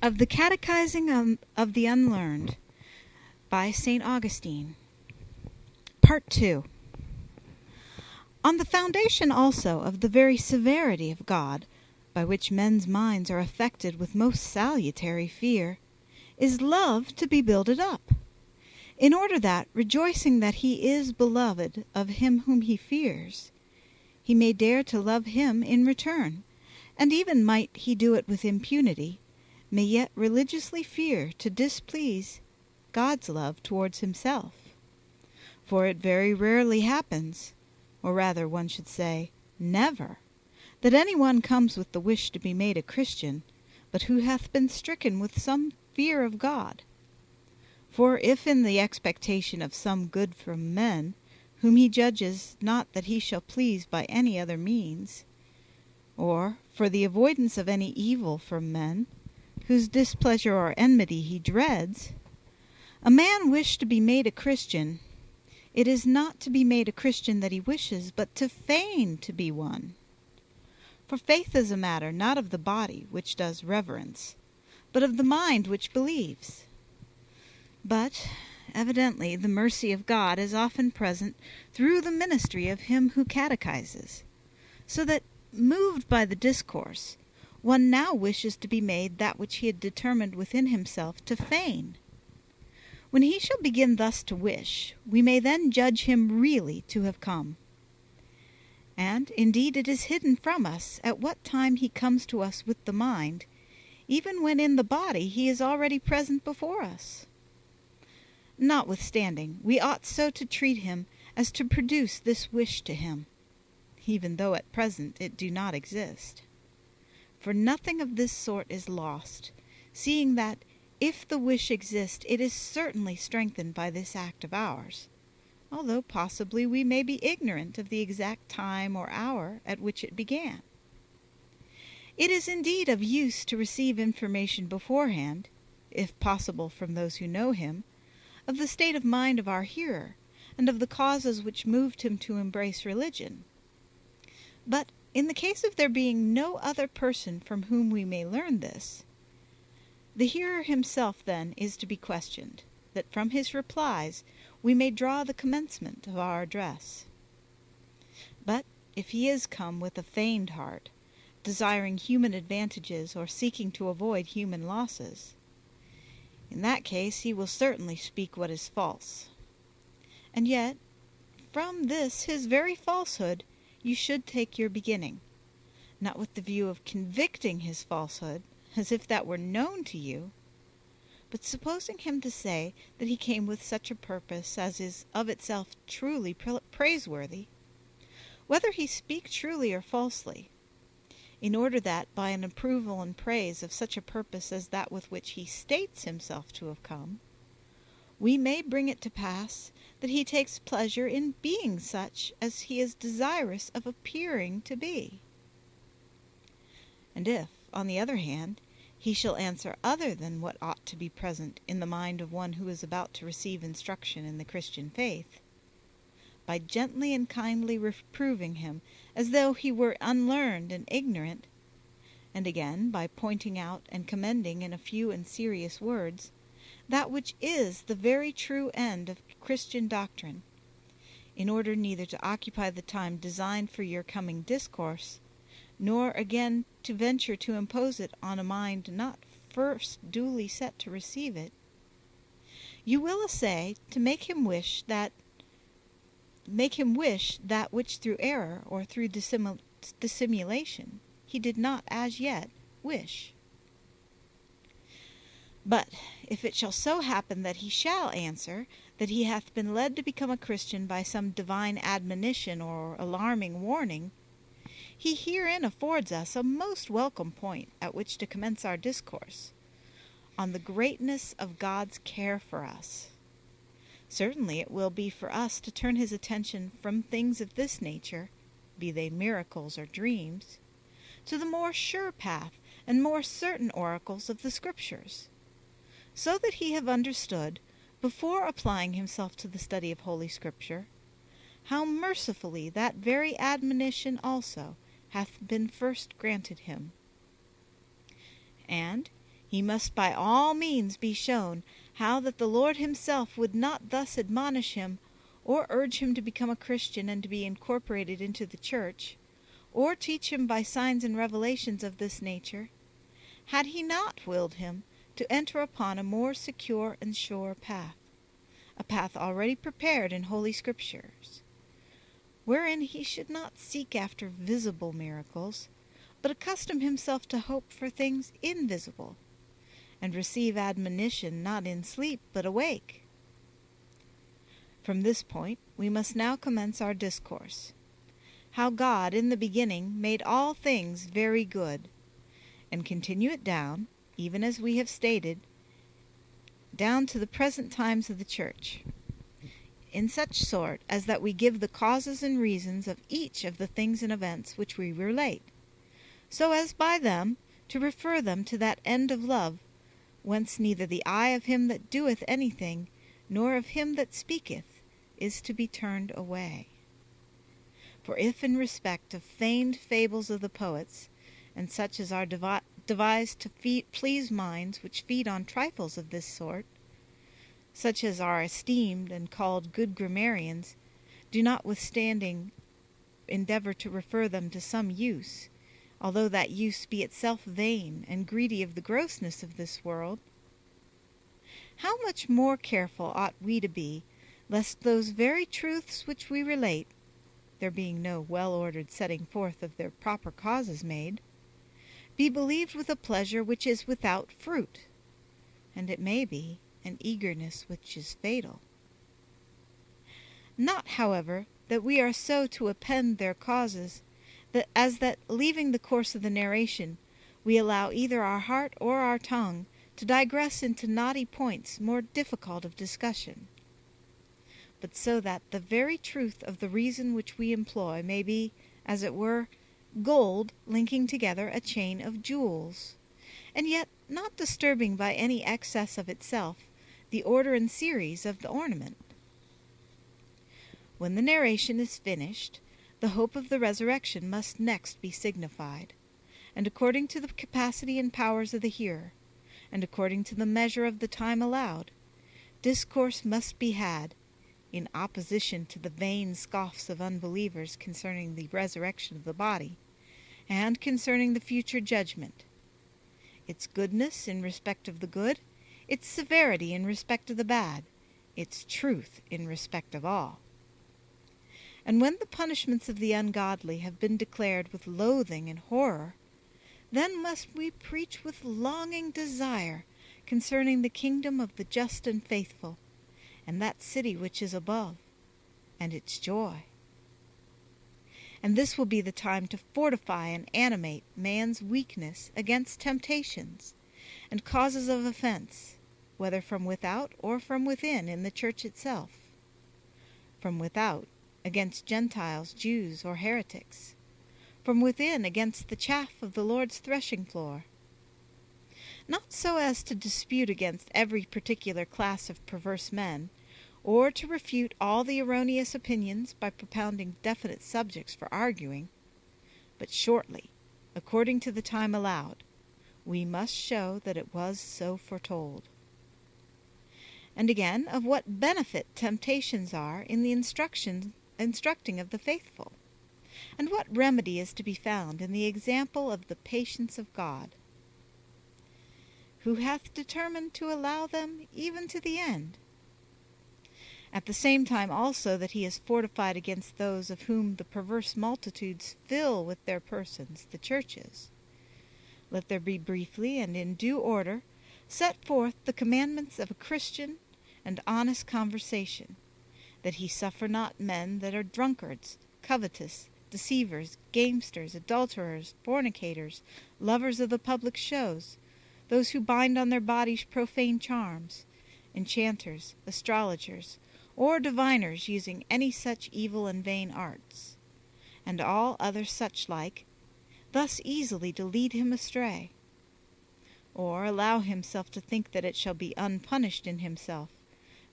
Of the Catechizing of the Unlearned by Saint Augustine. Part 2. On the foundation also of the very severity of God, by which men's minds are affected with most salutary fear, is love to be builded up, in order that, rejoicing that he is beloved of him whom he fears, he may dare to love him in return, and even might he do it with impunity, may yet religiously fear to displease God's love towards himself. For it very rarely happens, or rather one should say, never, that any one comes with the wish to be made a Christian, but who hath been stricken with some fear of God. For if in the expectation of some good from men, whom he judges not that he shall please by any other means, or for the avoidance of any evil from men, whose displeasure or enmity he dreads, a man wish to be made a Christian, it is not to be made a Christian that he wishes, but to feign to be one. For faith is a matter not of the body, which does reverence, but of the mind which believes. But evidently the mercy of God is often present through the ministry of him who catechizes, so that, moved by the discourse, one now wishes to be made that which he had determined within himself to feign. When he shall begin thus to wish, we may then judge him really to have come. And indeed it is hidden from us at what time he comes to us with the mind, even when in the body he is already present before us. Notwithstanding, we ought so to treat him as to produce this wish to him, even though at present it do not exist. For nothing of this sort is lost, seeing that, if the wish exist, it is certainly strengthened by this act of ours, although possibly we may be ignorant of the exact time or hour at which it began. It is indeed of use to receive information beforehand, if possible from those who know him, of the state of mind of our hearer, and of the causes which moved him to embrace religion. But in the case of there being no other person from whom we may learn this, the hearer himself then is to be questioned, that from his replies we may draw the commencement of our address. But if he is come with a feigned heart, desiring human advantages or seeking to avoid human losses, in that case he will certainly speak what is false. And yet, from this his very falsehood you should take your beginning, not with the view of convicting his falsehood, as if that were known to you, but supposing him to say that he came with such a purpose as is of itself truly praiseworthy, whether he speak truly or falsely, in order that, by an approval and praise of such a purpose as that with which he states himself to have come, we may bring it to pass that he takes pleasure in being such as he is desirous of appearing to be. And if, on the other hand, he shall answer other than what ought to be present in the mind of one who is about to receive instruction in the Christian faith, by gently and kindly reproving him as though he were unlearned and ignorant, and again by pointing out and commending in a few and serious words that which is the very true end of Christian doctrine, in order neither to occupy the time designed for your coming discourse, nor again to venture to impose it on a mind not first duly set to receive it, you will essay to make him wish that which through error or through dissimulation he did not as yet wish. But if it shall so happen that he shall answer that he hath been led to become a Christian by some divine admonition or alarming warning, he herein affords us a most welcome point at which to commence our discourse, on the greatness of God's care for us. Certainly it will be for us to turn his attention from things of this nature, be they miracles or dreams, to the more sure path and more certain oracles of the Scriptures, so that he have understood, before applying himself to the study of Holy Scripture, how mercifully that very admonition also hath been first granted him. And he must by all means be shown how that the Lord himself would not thus admonish him, or urge him to become a Christian and to be incorporated into the Church, or teach him by signs and revelations of this nature, had he not willed him to enter upon a more secure and sure path, a path already prepared in Holy Scriptures, wherein he should not seek after visible miracles, but accustom himself to hope for things invisible, and receive admonition not in sleep but awake. From this point we must now commence our discourse, how God in the beginning made all things very good, and continue it down, even as we have stated, down to the present times of the Church, in such sort as that we give the causes and reasons of each of the things and events which we relate, so as by them to refer them to that end of love, whence neither the eye of him that doeth anything, nor of him that speaketh, is to be turned away. For if in respect of feigned fables of the poets, and such as are devised to please minds which feed on trifles of this sort, such as are esteemed and called good grammarians, do notwithstanding endeavor to refer them to some use, although that use be itself vain and greedy of the grossness of this world, how much more careful ought we to be, lest those very truths which we relate, there being no well-ordered setting forth of their proper causes made, be believed with a pleasure which is without fruit, and it may be an eagerness which is fatal. Not, however, that we are so to append their causes, as that, leaving the course of the narration, we allow either our heart or our tongue to digress into knotty points more difficult of discussion, but so that the very truth of the reason which we employ may be, as it were, gold linking together a chain of jewels, and yet not disturbing by any excess of itself the order and series of the ornament. When the narration is finished, the hope of the resurrection must next be signified, and according to the capacity and powers of the hearer, and according to the measure of the time allowed, discourse must be had, in opposition to the vain scoffs of unbelievers concerning the resurrection of the body, and concerning the future judgment, its goodness in respect of the good, its severity in respect of the bad, its truth in respect of all. And when the punishments of the ungodly have been declared with loathing and horror, then must we preach with longing desire concerning the kingdom of the just and faithful, and that city which is above, and its joy. And this will be the time to fortify and animate man's weakness against temptations and causes of offense, whether from without or from within in the Church itself. From without, against Gentiles, Jews, or heretics; from within, against the chaff of the Lord's threshing floor. Not so as to dispute against every particular class of perverse men, or to refute all the erroneous opinions by propounding definite subjects for arguing, but shortly, according to the time allowed, we must show that it was so foretold. And again, of what benefit temptations are in the instructing of the faithful, and what remedy is to be found in the example of the patience of God, who hath determined to allow them even to the end, at the same time also that he is fortified against those of whom the perverse multitudes fill with their persons the churches. Let there be briefly and in due order set forth the commandments of a Christian and honest conversation, that he suffer not men that are drunkards, covetous, deceivers, gamesters, adulterers, fornicators, lovers of the public shows, those who bind on their bodies profane charms, enchanters, astrologers, or diviners using any such evil and vain arts, and all other such like, thus easily to lead him astray, or allow himself to think that it shall be unpunished in himself,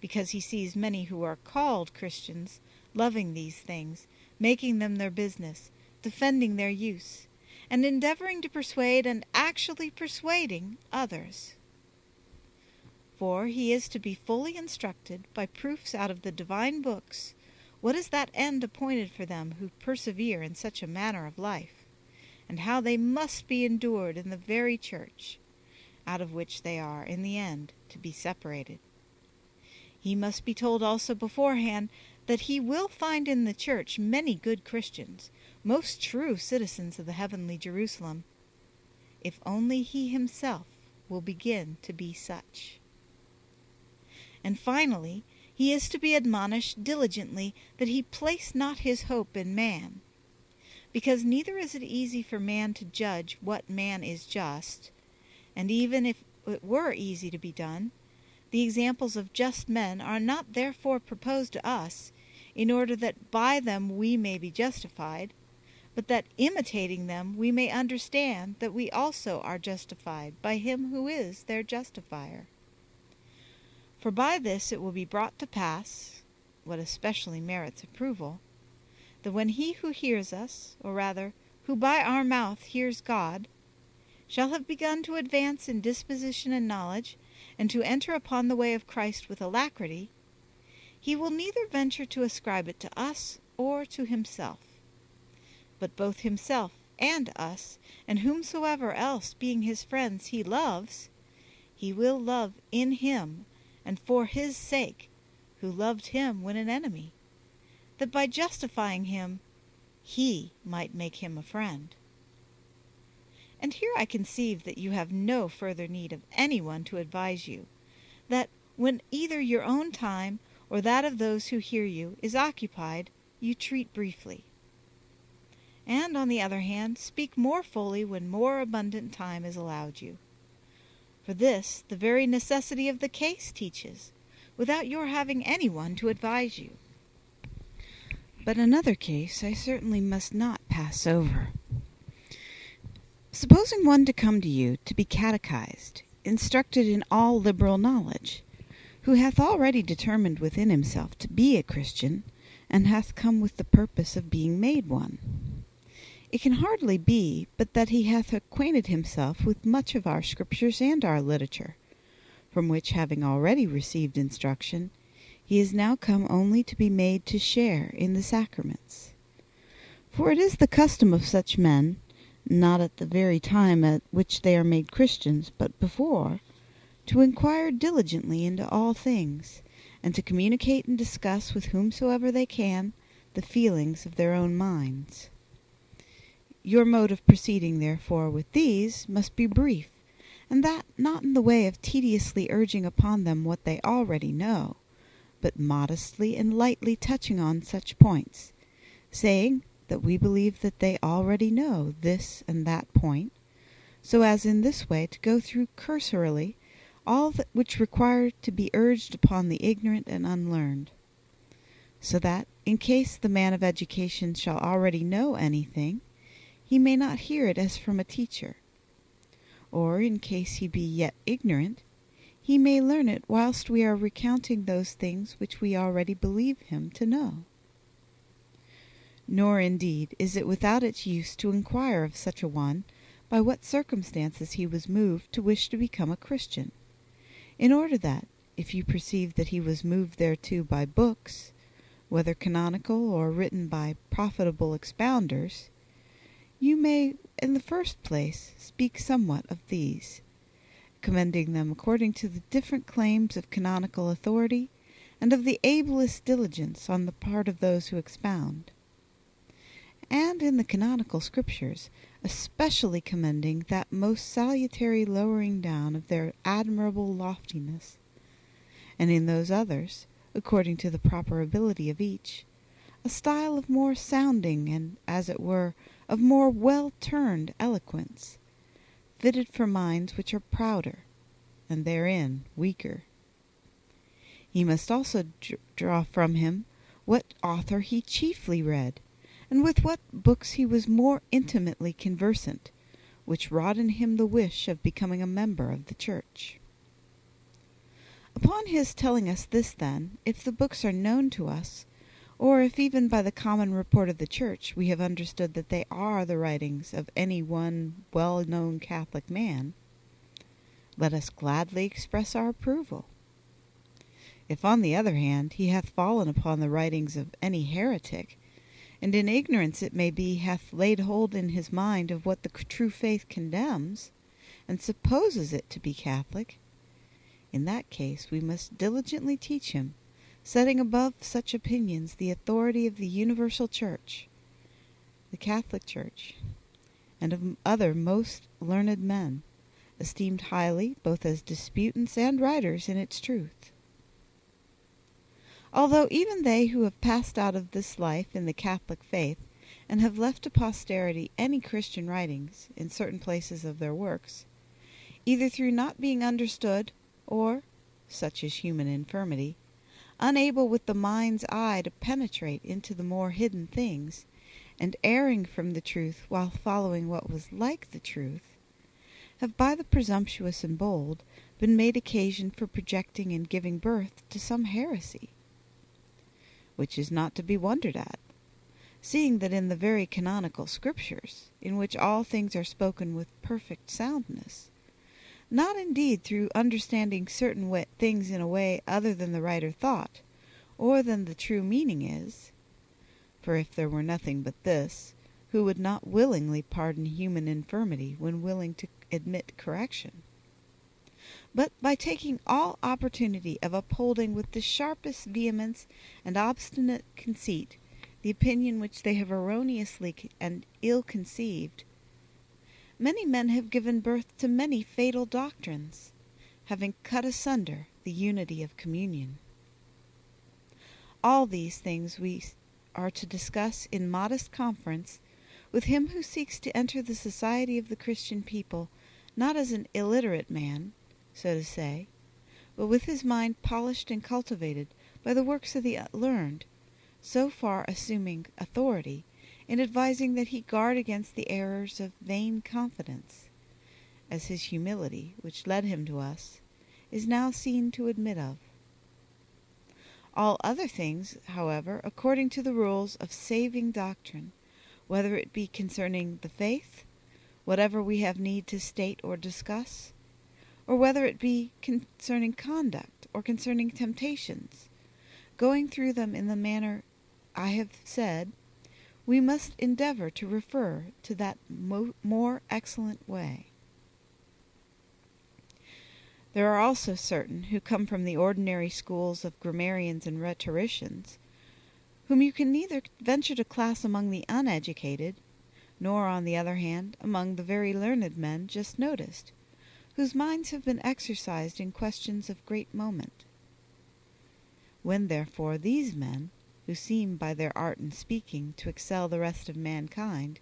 because he sees many who are called Christians loving these things, making them their business, defending their use, and endeavoring to persuade and actually persuading others. For he is to be fully instructed by proofs out of the divine books what is that end appointed for them who persevere in such a manner of life, and how they must be endured in the very church, out of which they are in the end to be separated. He must be told also beforehand that he will find in the church many good Christians, most true citizens of the heavenly Jerusalem, if only he himself will begin to be such. And finally, he is to be admonished diligently that he place not his hope in man, because neither is it easy for man to judge what man is just, and even if it were easy to be done, the examples of just men are not therefore proposed to us, in order that by them we may be justified, but that imitating them we may understand that we also are justified by him who is their justifier. For by this it will be brought to pass, what especially merits approval, that when he who hears us, or rather, who by our mouth hears God, shall have begun to advance in disposition and knowledge, and to enter upon the way of Christ with alacrity, he will neither venture to ascribe it to us or to himself, but both himself and us, and whomsoever else, being his friends, he loves, he will love in him, and for his sake, who loved him when an enemy, that by justifying him he might make him a friend. And here I conceive that you have no further need of anyone to advise you, that when either your own time or that of those who hear you is occupied, you treat briefly. And on the other hand, speak more fully when more abundant time is allowed you. For this the very necessity of the case teaches, without your having anyone to advise you. But another case I certainly must not pass over. Supposing one to come to you to be catechized, instructed in all liberal knowledge, who hath already determined within himself to be a Christian, and hath come with the purpose of being made one. It can hardly be but that he hath acquainted himself with much of our scriptures and our literature, from which, having already received instruction, he is now come only to be made to share in the sacraments. For it is the custom of such men, not at the very time at which they are made Christians, but before, to inquire diligently into all things, and to communicate and discuss with whomsoever they can the feelings of their own minds. Your mode of proceeding, therefore, with these must be brief, and that not in the way of tediously urging upon them what they already know, but modestly and lightly touching on such points, saying that we believe that they already know this and that point, so as in this way to go through cursorily all that which require to be urged upon the ignorant and unlearned, so that, in case the man of education shall already know anything, he may not hear it as from a teacher, or in case he be yet ignorant, he may learn it whilst we are recounting those things which we already believe him to know. Nor, indeed, is it without its use to inquire of such a one by what circumstances he was moved to wish to become a Christian, in order that, if you perceive that he was moved thereto by books, whether canonical or written by profitable expounders, you may, in the first place, speak somewhat of these, commending them according to the different claims of canonical authority and of the ablest diligence on the part of those who expound, and in the canonical scriptures especially commending that most salutary lowering down of their admirable loftiness, and in those others, according to the proper ability of each, a style of more sounding and, as it were, of more well-turned eloquence, fitted for minds which are prouder, and therein weaker. He must also draw from him what author he chiefly read, and with what books he was more intimately conversant, which wrought in him the wish of becoming a member of the Church. Upon his telling us this, then, if the books are known to us, or if even by the common report of the Church we have understood that they are the writings of any one well-known Catholic man, let us gladly express our approval. If, on the other hand, he hath fallen upon the writings of any heretic, and in ignorance, it may be, hath laid hold in his mind of what the true faith condemns, and supposes it to be Catholic, in that case we must diligently teach him, setting above such opinions the authority of the universal Church, the Catholic Church, and of other most learned men, esteemed highly both as disputants and writers in its truth. Although even they who have passed out of this life in the Catholic faith, and have left to posterity any Christian writings in certain places of their works, either through not being understood, or, such is human infirmity, unable with the mind's eye to penetrate into the more hidden things, and erring from the truth while following what was like the truth, have by the presumptuous and bold been made occasion for projecting and giving birth to some heresy, which is not to be wondered at, seeing that in the very canonical Scriptures, in which all things are spoken with perfect soundness, not indeed through understanding certain things in a way other than the writer thought, or than the true meaning is, for if there were nothing but this, who would not willingly pardon human infirmity when willing to admit correction? But by taking all opportunity of upholding with the sharpest vehemence and obstinate conceit the opinion which they have erroneously and ill conceived, many men have given birth to many fatal doctrines, having cut asunder the unity of communion. All these things we are to discuss in modest conference with him who seeks to enter the society of the Christian people, not as an illiterate man, so to say, but with his mind polished and cultivated by the works of the learned, so far assuming authority in advising that he guard against the errors of vain confidence, as his humility, which led him to us, is now seen to admit of. All other things, however, according to the rules of saving doctrine, whether it be concerning the faith, whatever we have need to state or discuss, or whether it be concerning conduct or concerning temptations, going through them in the manner I have said, we must endeavor to refer to that more excellent way. There are also certain who come from the ordinary schools of grammarians and rhetoricians, whom you can neither venture to class among the uneducated, nor, on the other hand, among the very learned men just noticed, whose minds have been exercised in questions of great moment. When, therefore, these men, who seem by their art in speaking to excel the rest of mankind,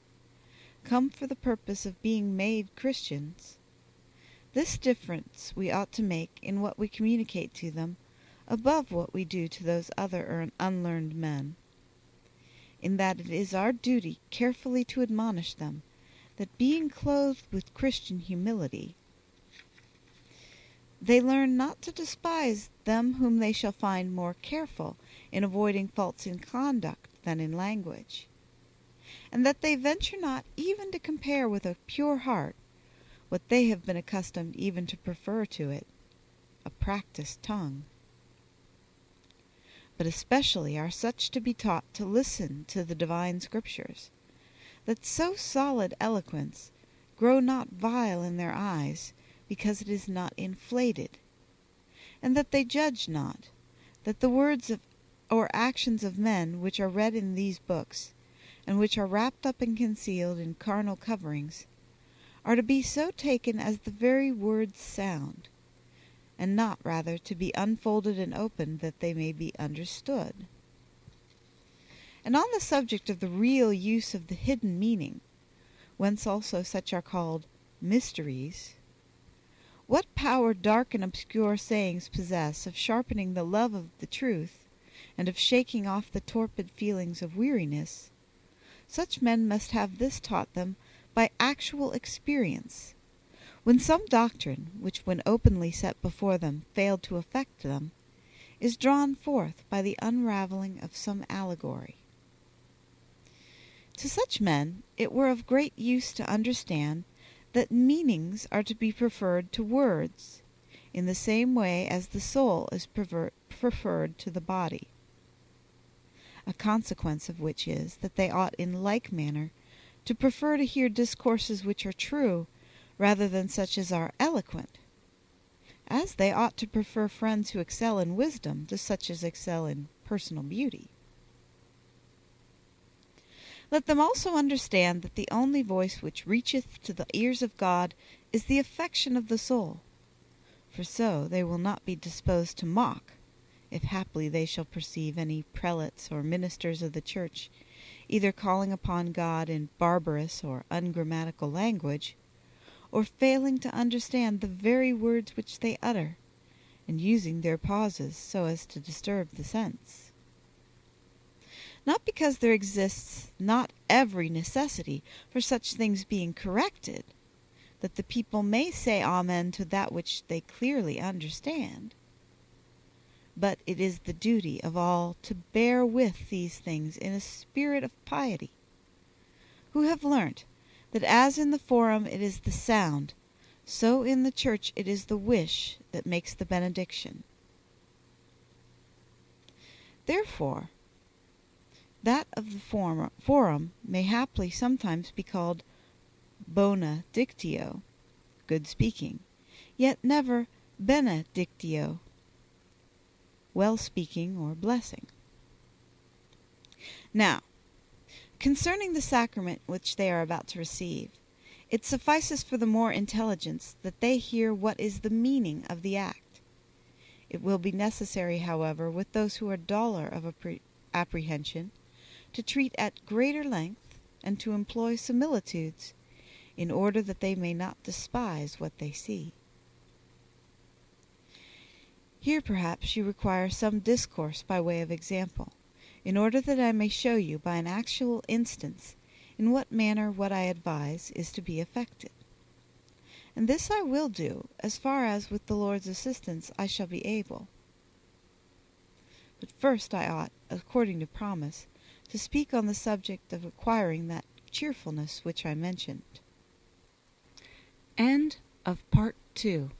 come for the purpose of being made Christians, this difference we ought to make in what we communicate to them above what we do to those other unlearned men, in that it is our duty carefully to admonish them that, being clothed with Christian humility, they learn not to despise them whom they shall find more careful in avoiding faults in conduct than in language, and that they venture not even to compare with a pure heart what they have been accustomed even to prefer to it, a practised tongue. But especially are such to be taught to listen to the divine Scriptures, that so solid eloquence grow not vile in their eyes, because it is not inflated, and that they judge not, that the words of or actions of men which are read in these books, and which are wrapped up and concealed in carnal coverings, are to be so taken as the very words sound, and not rather to be unfolded and opened that they may be understood. And on the subject of the real use of the hidden meaning, whence also such are called mysteries, what power dark and obscure sayings possess of sharpening the love of the truth, and of shaking off the torpid feelings of weariness, such men must have this taught them by actual experience. When some doctrine, which when openly set before them failed to affect them, is drawn forth by the unraveling of some allegory. To such men it were of great use to understand that meanings are to be preferred to words, in the same way as the soul is preferred to the body. A consequence of which is, that they ought in like manner to prefer to hear discourses which are true, rather than such as are eloquent, as they ought to prefer friends who excel in wisdom to such as excel in personal beauty. Let them also understand that the only voice which reacheth to the ears of God is the affection of the soul, for so they will not be disposed to mock, if haply they shall perceive any prelates or ministers of the Church either calling upon God in barbarous or ungrammatical language, or failing to understand the very words which they utter, and using their pauses so as to disturb the sense. Not because there exists not every necessity for such things being corrected, that the people may say amen to that which they clearly understand, but it is the duty of all to bear with these things in a spirit of piety, who have learnt that as in the forum it is the sound, so in the Church it is the wish that makes the benediction. Therefore, that of the forum may haply sometimes be called bona dictio, good speaking, yet never benedictio, well speaking or blessing. Now, concerning the sacrament which they are about to receive, it suffices for the more intelligence that they hear what is the meaning of the act. It will be necessary, however, with those who are duller of apprehension, to treat at greater length and to employ similitudes, in order that they may not despise what they see. Here perhaps you require some discourse by way of example, in order that I may show you by an actual instance in what manner what I advise is to be effected. And this I will do, as far as with the Lord's assistance I shall be able. But first I ought, according to promise, to speak on the subject of acquiring that cheerfulness which I mentioned. End of Part 2.